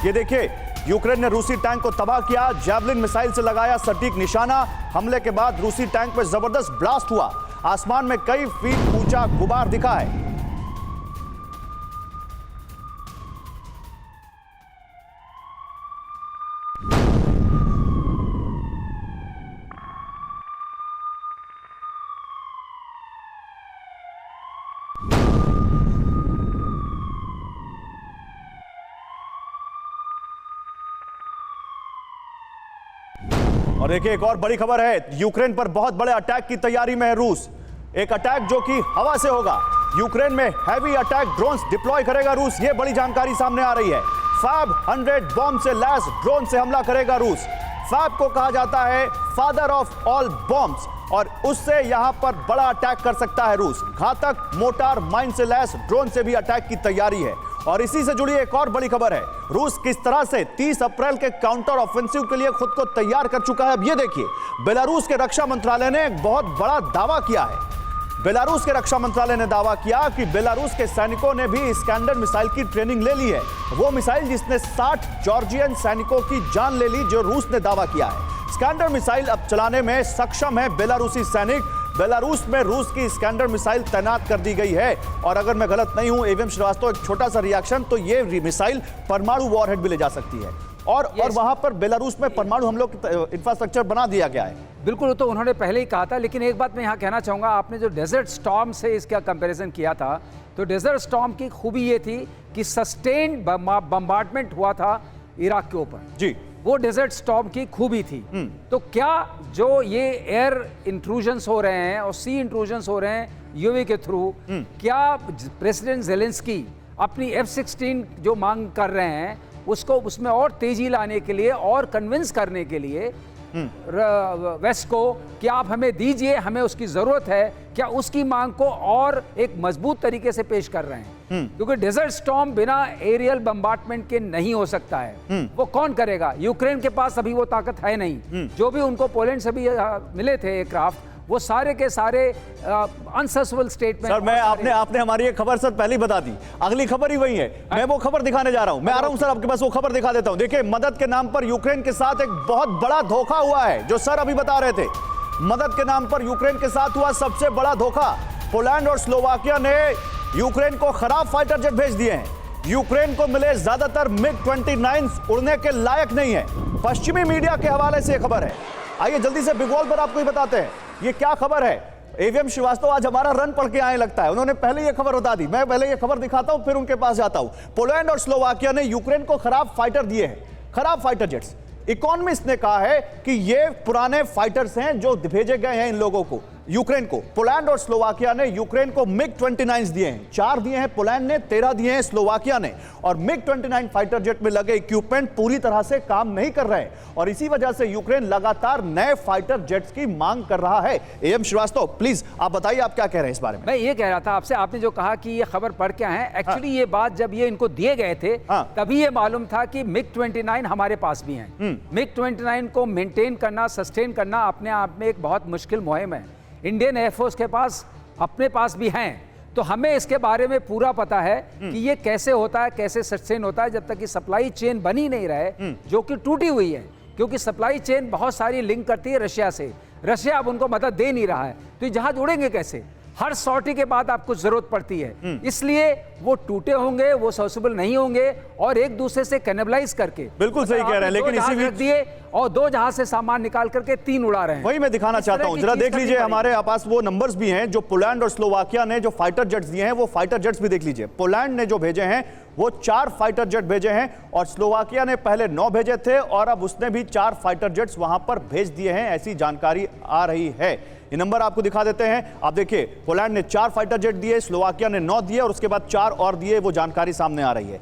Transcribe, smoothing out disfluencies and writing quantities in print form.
ये देखिए, यूक्रेन ने रूसी टैंक को तबाह किया, जैवलिन मिसाइल से लगाया सटीक निशाना। हमले के बाद रूसी टैंक में जबरदस्त ब्लास्ट हुआ, आसमान में कई फीट ऊंचा गुबार दिखा है। और देखिए, एक और बड़ी खबर है, यूक्रेन पर बहुत बड़े अटैक की तैयारी में है रूस। एक अटैक जो कि हवा से होगा। यूक्रेन में हैवी अटैक ड्रोन्स डिप्लॉय करेगा रूस, ये बड़ी जानकारी सामने आ रही है। 500 बॉम्ब से लैस ड्रोन से हमला करेगा रूस। फैब को कहा जाता है फादर ऑफ ऑल बॉम्ब्स, और उससे यहां पर बड़ा अटैक कर सकता है रूस। घातक मोटार माइन से लैस ड्रोन से भी अटैक की तैयारी है। और इसी से जुड़ी एक और बड़ी खबर है, रूस किस तरह से 30 अप्रैल के काउंटर ऑफेंसिव के लिए खुद को तैयार कर चुका है। अब ये देखिए, बेलारूस के रक्षा मंत्रालय ने एक बहुत बड़ा दावा किया है। बेलारूस के रक्षा मंत्रालय ने दावा किया कि बेलारूस के सैनिकों ने भी इस्कैंडर मिसाइल की ट्रेनिंग ले ली है। वो मिसाइल जिसने 60 जॉर्जियन सैनिकों की जान ले ली, जो रूस ने दावा किया है। इस्कैंडर मिसाइल अब चलाने में सक्षम है बेलारूसी सैनिक। बेलारूस में रूस की इस्कैंडर मिसाइल तैनात कर दी गई है। और अगर मैं गलत नहीं हूं एवीएम श्रीवास्तव, एक छोटा सा रिएक्शन, तो ये मिसाइल परमाणु वॉरहेड भी ले जा सकती है। और वहां पर बेलारूस में परमाणु हमलों की इंफ्रास्ट्रक्चर बना दिया गया है। बिल्कुल, तो उन्होंने पहले ही कहा था। लेकिन एक बात मैं यहाँ कहना चाहूँगा, आपने जो डेजर्ट स्टॉर्म से इसका कंपैरिजन किया था, तो डेजर्ट स्टॉर्म की खूबी ये थी कि सस्टेन्ड बम्बार्डमेंट हुआ था इराक के ऊपर जी, वो डेजर्ट स्टॉर्म की खूबी थी। तो क्या जो ये एयर इंट्रूजन्स हो रहे हैं और सी इंट्रूजन्स हो रहे हैं यूएवी के थ्रू, क्या प्रेसिडेंट जेलेंस्की अपनी F-16 जो मांग कर रहे हैं उसको उसमें और तेजी लाने के लिए और कन्विंस करने के लिए वेस्ट को कि आप हमें दीजिए, हमें उसकी जरूरत है, क्या उसकी मांग को और एक मजबूत तरीके से पेश कर रहे हैं? क्योंकि डेजर्ट स्टॉर्म बिना एरियल बम्बार्डमेंट के नहीं हो सकता है। वो कौन करेगा? यूक्रेन के पास अभी वो ताकत है नहीं। जो भी उनको पोलैंड से भी मिले थे एयरक्राफ्ट, वो सारे के सारे अनसक्सेसफुल स्टेट में। सर, मैं आपने हमारी एक खबर सर पहले ही बता दी, अगली खबर ही वही है। मैं वो खबर दिखाने जा रहा हूं। मैं आ रहा हूं सर, आपके पास वो खबर दिखा देता हूं। देखिए, मदद के नाम पर यूक्रेन के साथ एक बहुत बड़ा धोखा हुआ है, जो सर अभी बता रहे थे। मदद के नाम पर यूक्रेन के साथ हुआ सबसे बड़ा धोखा। पोलैंड और स्लोवाकिया ने यूक्रेन को खराब फाइटर जेट भेज दिए हैं। यूक्रेन को मिले ज्यादातर MiG-29 उड़ने के लायक नहीं है। पश्चिमी मीडिया के हवाले से खबर है। आइए जल्दी से बिग वॉल पर आपको ही बताते हैं ये क्या खबर है। एवीएम श्रीवास्तव आज हमारा रन पढ़ के आए लगता है, उन्होंने पहले ये खबर बता दी। मैं पहले ये खबर दिखाता हूं, फिर उनके पास जाता हूं। पोलैंड और स्लोवाकिया ने यूक्रेन को खराब फाइटर दिए हैं, खराब फाइटर जेट्स। इकोनॉमिस्ट ने कहा है कि ये पुराने फाइटर्स हैं जो भेजे गए हैं इन लोगों को, यूक्रेन को। पोलैंड और स्लोवाकिया ने यूक्रेन को MiG-29 दिए हैं, 4 दिए हैं पोलैंड ने, 13 दिए हैं स्लोवाकिया ने। और MiG-29 फाइटर जेट में लगे इक्विपमेंट पूरी तरह से काम नहीं कर रहे हैं, और इसी वजह से यूक्रेन लगातार नए फाइटर जेट्स की मांग कर रहा है। एएम श्रीवास्तव, प्लीज आप बताइए, आप क्या कह रहे हैं इस बारे में? मैं ये कह रहा था आपसे, आपने जो कहा कि ये खबर पढ़ के आए, एक्चुअली ये बात जब ये इनको दिए गए थे तभी ये मालूम था कि MiG-29 हमारे पास भी हैं। MiG-29 को मेंटेन करना, सस्टेन करना अपने आप में एक बहुत मुश्किल मुहिम है। इंडियन एयरफोर्स के पास अपने पास भी हैं, तो हमें इसके बारे में पूरा पता है कि ये कैसे होता है, कैसे सस्टेन होता है, जब तक कि सप्लाई चेन बनी नहीं रहे, जो कि टूटी हुई है। क्योंकि सप्लाई चेन बहुत सारी लिंक करती है रशिया से। रशिया अब उनको मदद दे नहीं रहा है, तो ये जहाज उड़ेंगे कैसे? हर सॉर्टी के बाद आपको जरूरत पड़ती है, इसलिए वो टूटे होंगे, वो सर्विसेबल नहीं होंगे, और एक दूसरे से कैनिबलाइज करके। बिल्कुल सही कह रहे हैं, लेकिन इसी रख दिए और 2 जहाज से सामान निकाल करके 3 उड़ा रहे हैं। वही मैं दिखाना चाहता हूं, जरा देख लीजिए, हमारे पास वो नंबर्स भी हैं जो पोलैंड और स्लोवाकिया ने जो फाइटर जेट्स दिए हैं, वो फाइटर जेट्स भी देख लीजिए। पोलैंड ने जो भेजे हैं वो 4 फाइटर जेट भेजे हैं, और स्लोवाकिया ने पहले 9 भेजे थे, और अब उसने भी 4 फाइटर जेट्स वहां पर भेज दिए हैं, ऐसी जानकारी आ रही है। ये नंबर आपको दिखा देते हैं। आप देखिए, पोलैंड ने 4 फाइटर जेट दिए, स्लोवाकिया ने 9 दिए, और उसके बाद 4 और दिए, वो जानकारी सामने आ रही है।